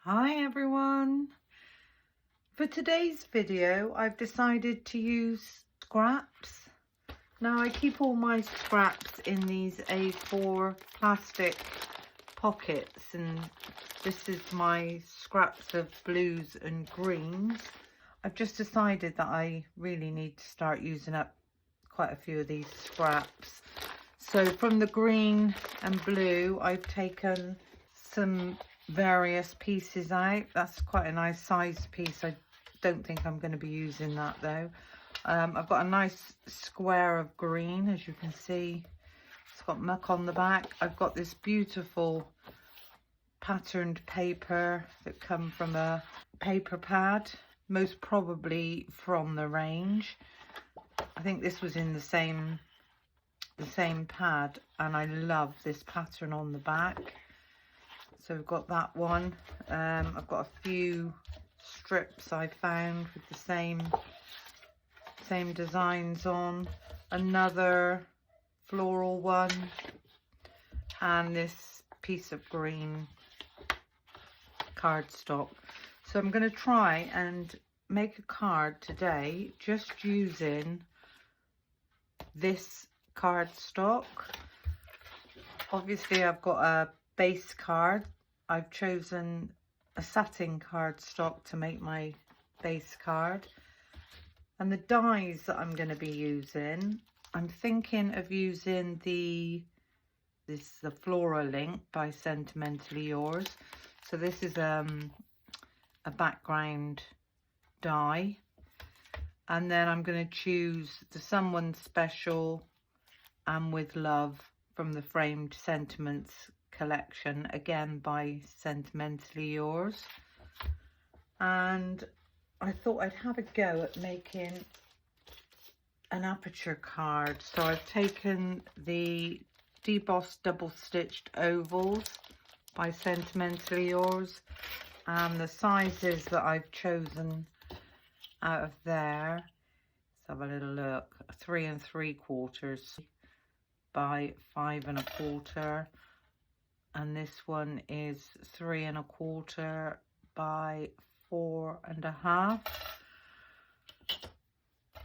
Hi everyone! For today's video I've decided to use scraps. Now I keep all my scraps in these A4 plastic pockets, and this is my scraps of blues and greens. I've just decided that I really need to start using up quite a few of these scraps. So from the green and blue I've taken some various pieces out. That's quite a nice size piece. I don't think I'm going to be using that though. I've got a nice square of green, as you can see. It's got muck on the back. I've got this beautiful patterned paper that come from a paper pad, most probably from the range. I think this was in the same pad, and I love this pattern on the back. So we've got that one. I've got a few strips I found with the same designs on. Another floral one, and this piece of green cardstock. So I'm going to try and make a card today just using this cardstock. Obviously I've got a base card. I've chosen a satin cardstock to make my base card, and the dies that I'm going to be using, I'm thinking of using the Floral Link by Sentimentally Yours. So this is a background die, and then I'm going to choose the Someone Special and With Love from the Framed Sentiments collection, again by Sentimentally Yours. And I thought I'd have a go at making an aperture card. So I've taken the debossed double stitched ovals by Sentimentally Yours, and the sizes that I've chosen out of there, let's have a little look, 3 3/4 by 5 1/4, and this one is 3 1/4 by 4 1/2.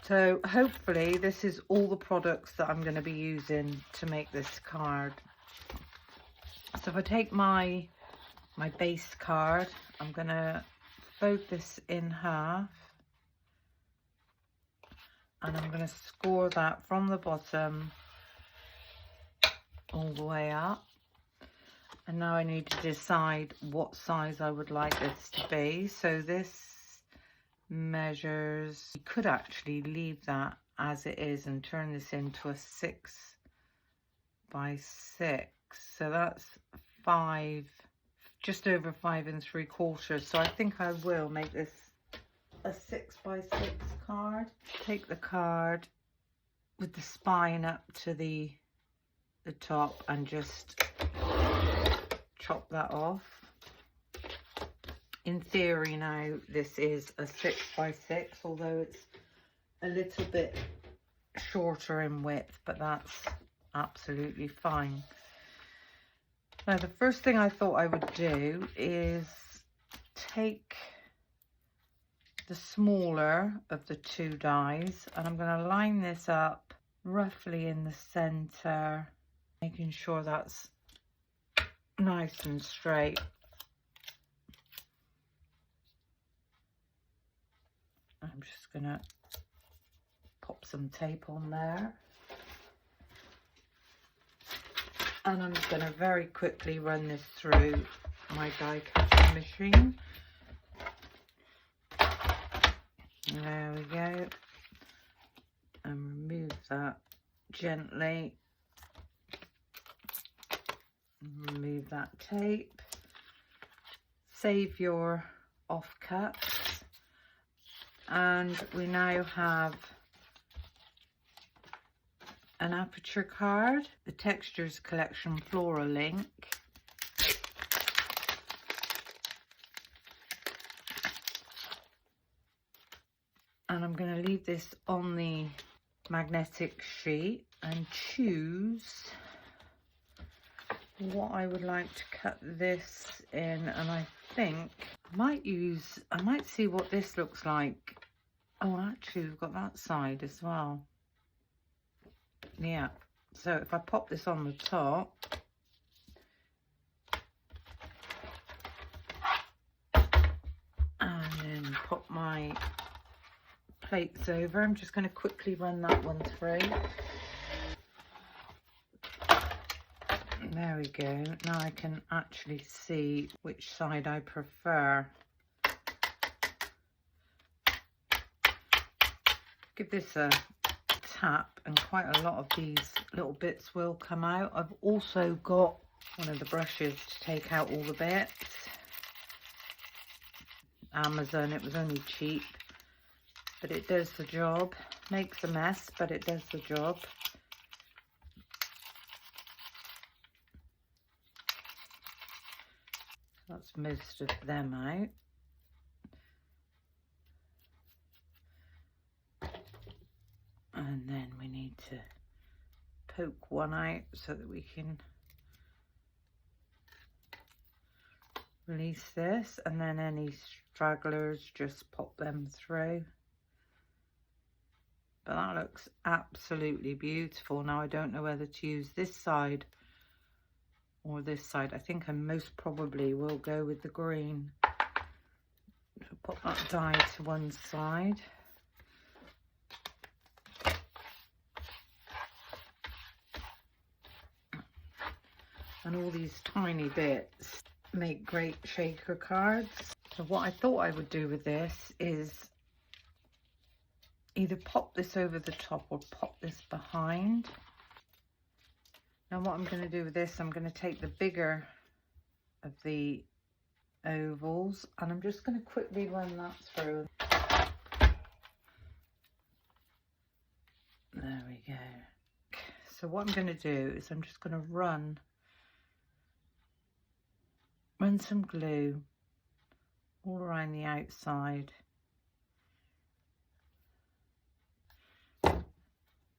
So hopefully this is all the products that I'm going to be using to make this card. So if I take my base card, I'm going to fold this in half, and I'm going to score that from the bottom all the way up. And now I need to decide what size I would like this to be. So this measures, you could actually leave that as it is and turn this into a 6 by 6. So that's 5, just over 5 3/4. So I think I will make this a 6 by 6 card. Take the card with the spine up to the top and just chop that off. In theory now this is a 6 by 6, although it's a little bit shorter in width, but that's absolutely fine. Now the first thing I thought I would do is take the smaller of the two dies, and I'm going to line this up roughly in the center, making sure that's nice and straight. I'm just going to pop some tape on there, and I'm just going to very quickly run this through my die cutting machine. There we go, and remove that gently. Remove that tape. Save your offcuts, and we now have an aperture card, the Textures Collection Floral Link. And I'm going to leave this on the magnetic sheet and choose what I would like to cut this in, and I think I might see what this looks like. Oh, actually we've got that side as well. Yeah, so if I pop this on the top, and then pop my plates over, I'm just going to quickly run that one through. There we go. Now I can actually see which side I prefer. Give this a tap and quite a lot of these little bits will come out. I've also got one of the brushes to take out all the bits. Amazon, it was only cheap, but it does the job. Makes a mess, but it does the job. That's most of them out. And then we need to poke one out so that we can release this, and then any stragglers, just pop them through. But that looks absolutely beautiful. Now I don't know whether to use this side or this side. I think I most probably will go with the green. So pop that die to one side. And all these tiny bits make great shaker cards. So what I thought I would do with this is either pop this over the top or pop this behind. Now what I'm going to do with this, I'm going to take the bigger of the ovals and I'm just going to quickly run that through. There we go. So what I'm going to do is I'm just going to run some glue all around the outside, and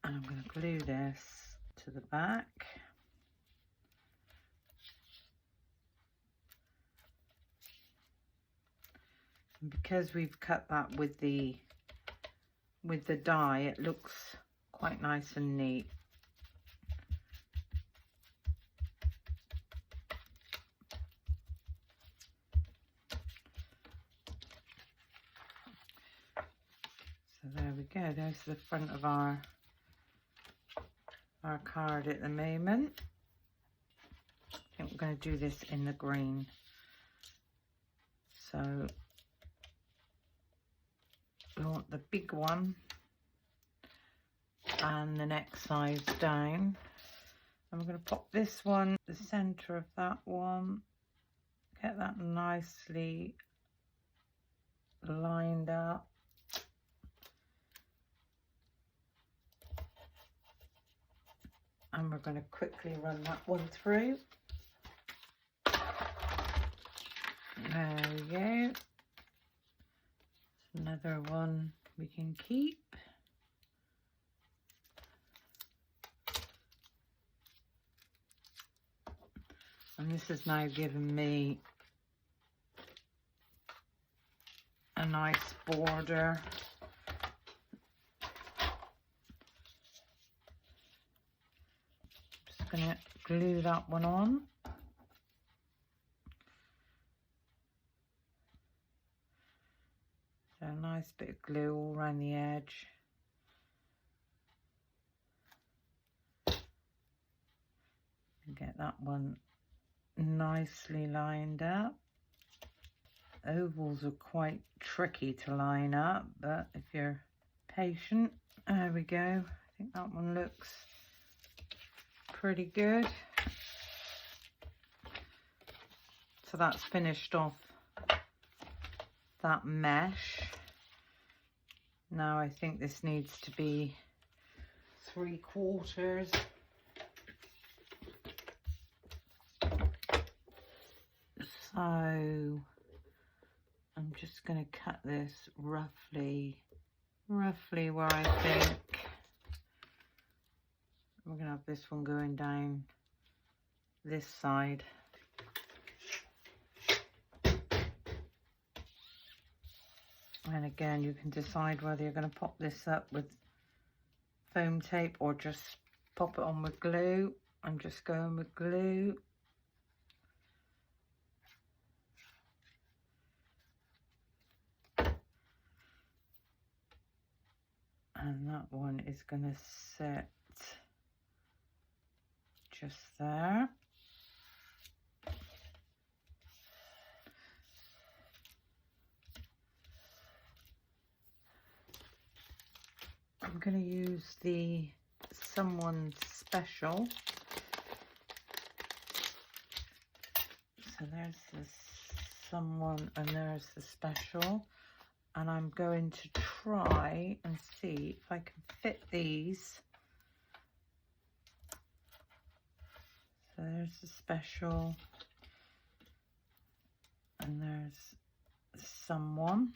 I'm going to glue this to the back. And because we've cut that with the die, it looks quite nice and neat. So there we go, there's the front of our card at the moment. I think we're going to do this in the green. So we want the big one and the next size down. And we're going to pop this one, the center of that one, get that nicely lined up. And we're going to quickly run that one through. There we go. Another one we can keep. And this has now given me a nice border. Just going to glue that one on. So a nice bit of glue all around the edge. And get that one nicely lined up. Ovals are quite tricky to line up, but if you're patient, there we go. I think that one looks pretty good. So that's finished off that mesh. Now I think this needs to be 3/4. So I'm just going to cut this roughly where I think we're going to have this one going down this side. And again, you can decide whether you're going to pop this up with foam tape or just pop it on with glue. I'm just going with glue. And that one is going to sit just there. I'm going to use the Someone Special. So there's the Someone and there's the Special. And I'm going to try and see if I can fit these. So there's the Special. And there's Someone.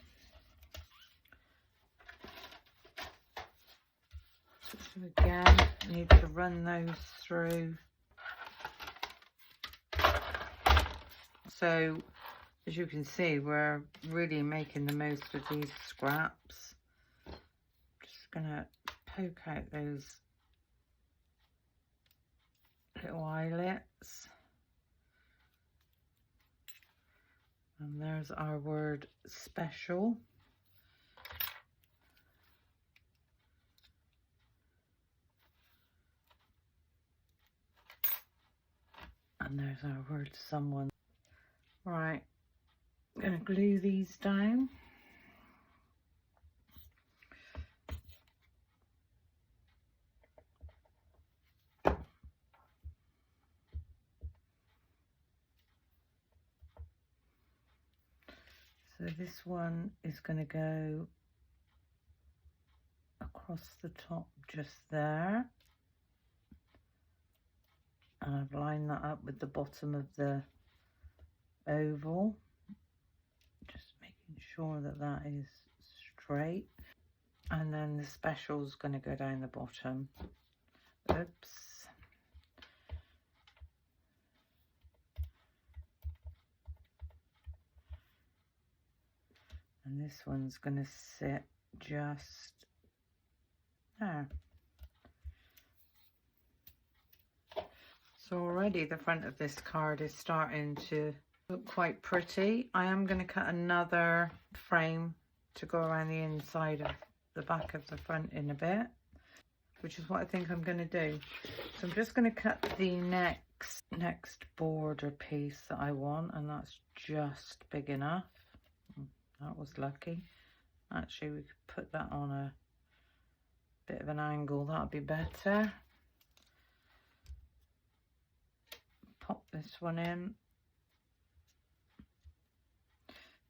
So again, I need to run those through. So as you can see, we're really making the most of these scraps. Just gonna poke out those little eyelets. And there's our word special. And there's our word someone. Right, I'm going to glue these down. So this one is going to go across the top just there. And I've lined that up with the bottom of the oval. Just making sure that that is straight. And then the special is going to go down the bottom. Oops. And this one's going to sit just there. So already the front of this card is starting to look quite pretty. I am going to cut another frame to go around the inside of the back of the front in a bit, which is what I think I'm going to do. So I'm just going to cut the next border piece that I want, and that's just big enough. That was lucky. Actually, we could put that on a bit of an angle. That'd be better. Pop this one in.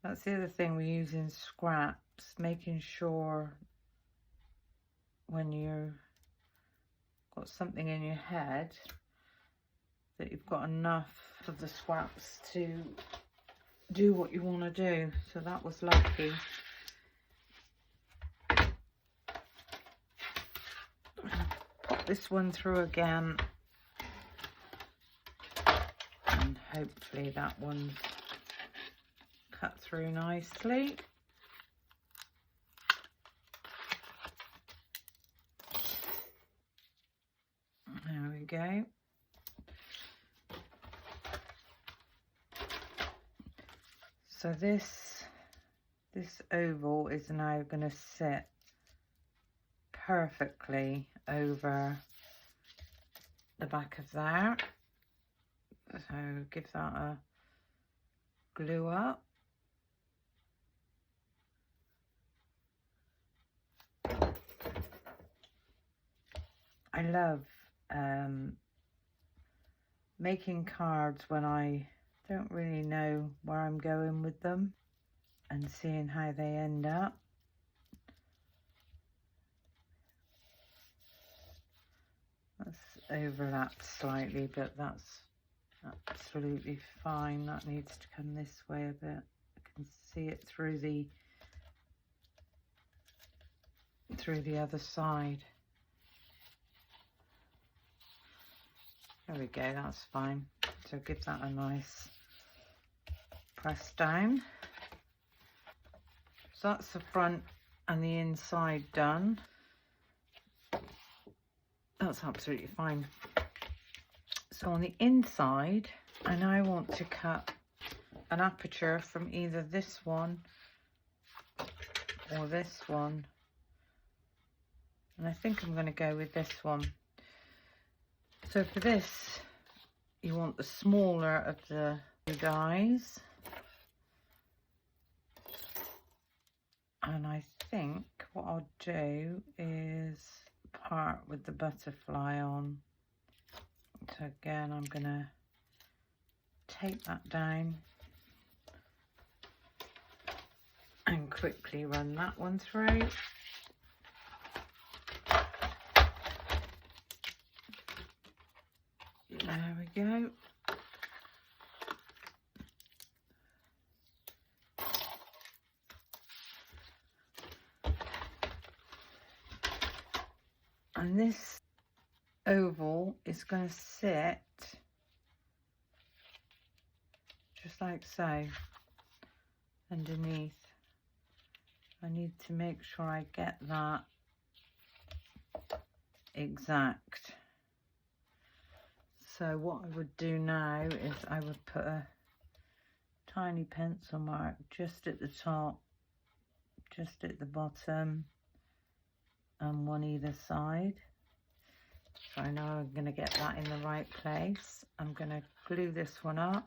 That's the other thing we use in scraps, making sure when you've got something in your head that you've got enough of the scraps to do what you want to do. So that was lucky. Pop this one through again, and hopefully that one's cut through nicely. There we go. So this oval is now going to sit perfectly over the back of that. So give that a glue up. I love making cards when I don't really know where I'm going with them and seeing how they end up. That's overlapped slightly, but that's absolutely fine. That needs to come this way a bit. I can see it through the other side. There we go, that's fine. So give that a nice press down. So that's the front and the inside done. That's absolutely fine. So on the inside, I now want to cut an aperture from either this one or this one. And I think I'm going to go with this one. So for this, you want the smaller of the dies. And I think what I'll do is part with the butterfly on. So again, I'm going to take that down and quickly run that one through. There we go. And this oval is going to sit just like so underneath. I need to make sure I get that exact. So what I would do now is I would put a tiny pencil mark just at the top, just at the bottom, and one either side. So I know I'm going to get that in the right place. I'm going to glue this one up.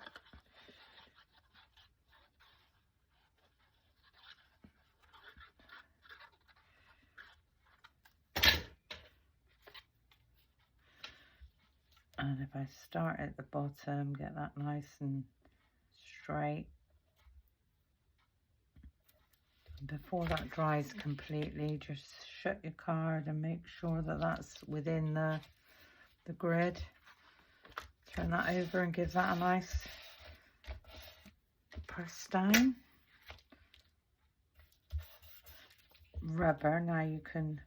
And if I start at the bottom, get that nice and straight. Before that dries completely, just shut your card and make sure that that's within the grid. Turn that over and give that a nice press down. Rubber, now you can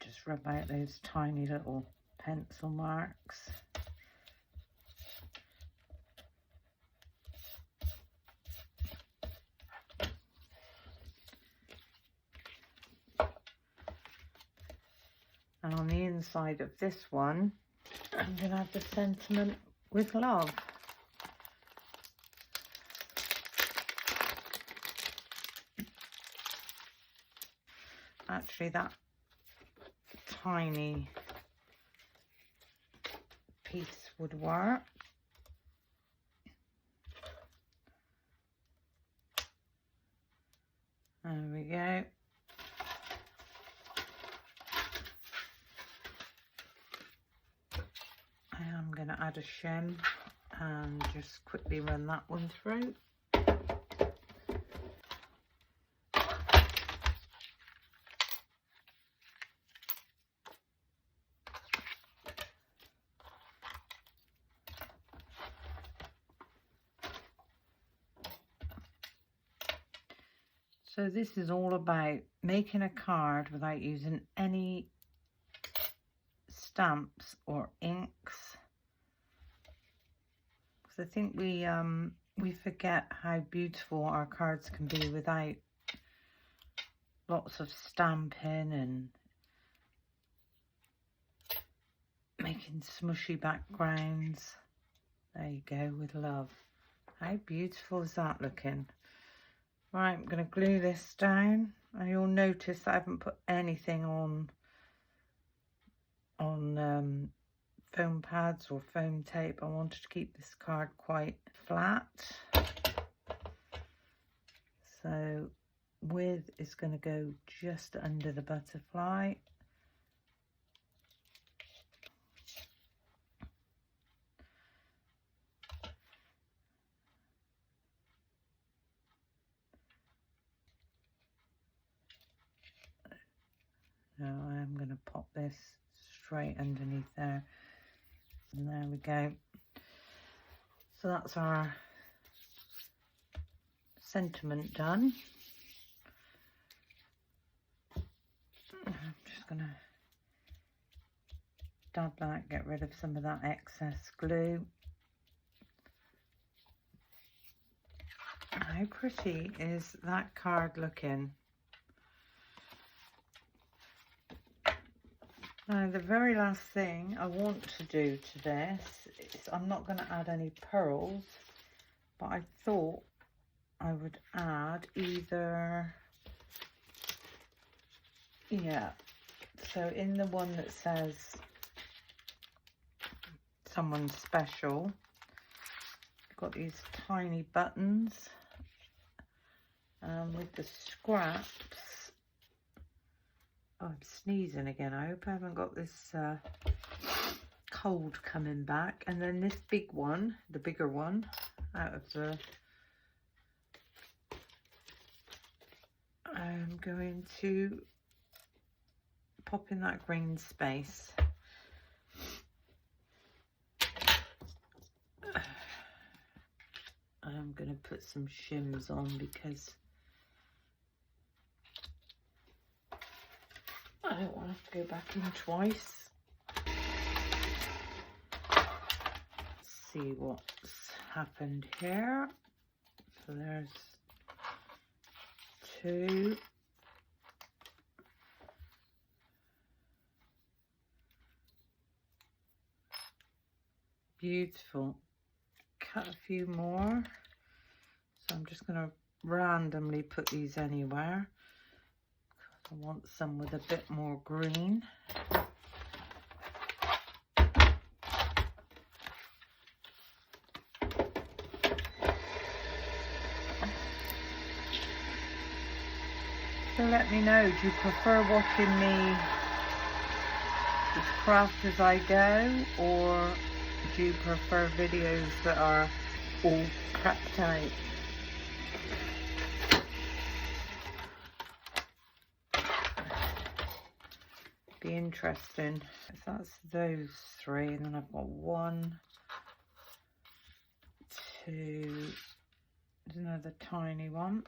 just rub out those tiny little pencil marks. And on the inside of this one, I'm going to have the sentiment with love. Actually, that tiny piece would work. There we go. I'm going to add a shim and just quickly run that one through. So this is all about making a card without using any stamps or inks. Because I think we forget how beautiful our cards can be without lots of stamping and making smushy backgrounds. There you go, with love. How beautiful is that looking? Right, I'm going to glue this down, and you'll notice that I haven't put anything on foam pads or foam tape. I wanted to keep this card quite flat. So width is going to go just under the butterfly. Now I'm going to pop this straight underneath there, and there we go. So that's our sentiment done. I'm just going to dab that, get rid of some of that excess glue. How pretty is that card looking? Now the very last thing I want to do to this is, I'm not going to add any pearls, but I thought I would add either, yeah, so in the one that says someone special, I've got these tiny buttons, with the scraps. Oh, I'm sneezing again. I hope I haven't got this cold coming back. And then this big one, the bigger one, out of the, I'm going to pop in that green space. I'm going to put some shims on because I don't want to have to go back in twice. Let's see what's happened here. So there's 2. Beautiful. Cut a few more. So I'm just going to randomly put these anywhere. I want some with a bit more green. So let me know, do you prefer watching me just craft as I go, or do you prefer videos that are all prepped out? Be interesting. So that's those 3, and then I've got 1, 2, there's another tiny one.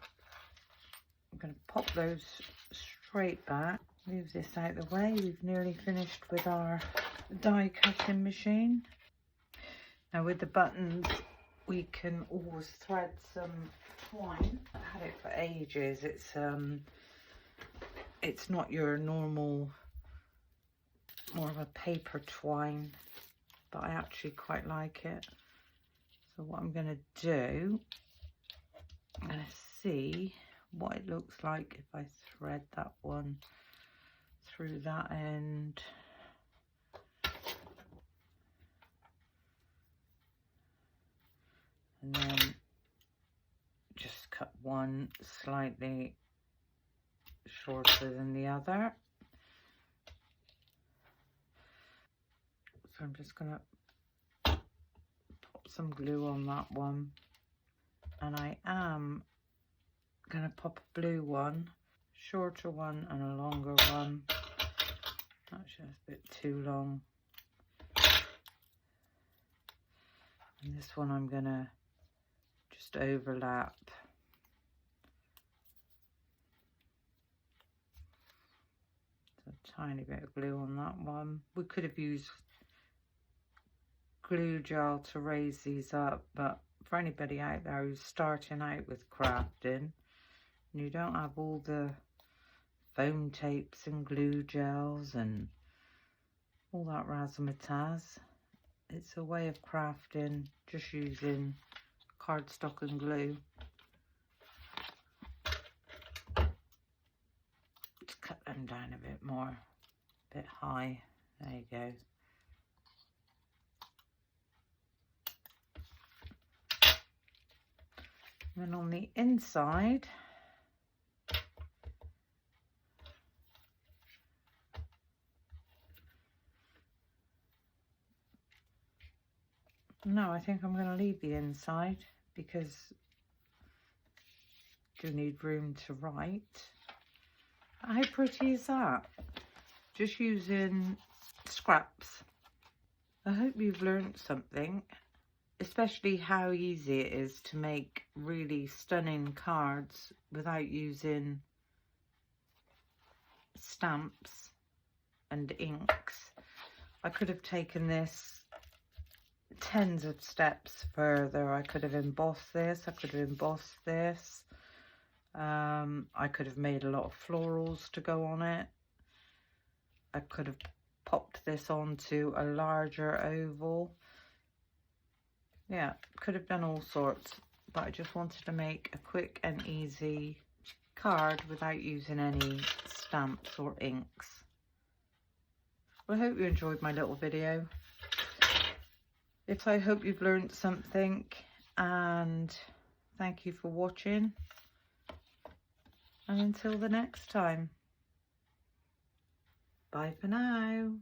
I'm going to pop those straight back, move this out of the way. We've nearly finished with our die cutting machine. Now with the buttons we can always thread some twine. I had it for ages. It's not your normal, more of a paper twine, but I actually quite like it. So what I'm going to do, I'm going to see what it looks like if I thread that one through that end. And then just cut one slightly shorter than the other. So I'm just going to pop some glue on that one, and I am going to pop a blue one, shorter one and a longer one. Actually that's a bit too long. And this one I'm going to just overlap. So a tiny bit of glue on that one. We could have used glue gel to raise these up, but for anybody out there who's starting out with crafting and you don't have all the foam tapes and glue gels and all that razzmatazz, it's a way of crafting just using cardstock and glue. Let's cut them down a bit more, a bit high. There you go. And then on the inside, no, I think I'm going to leave the inside because I do need room to write. How pretty is that? Just using scraps. I hope you've learned something, especially how easy it is to make really stunning cards without using stamps and inks. I could have taken this tens of steps further. I could have embossed this, I could have embossed this. I could have made a lot of florals to go on it. I could have popped this onto a larger oval. Yeah, could have done all sorts, but I just wanted to make a quick and easy card without using any stamps or inks. Well, I hope you enjoyed my little video. I hope you've learned something, and thank you for watching. And until the next time, bye for now.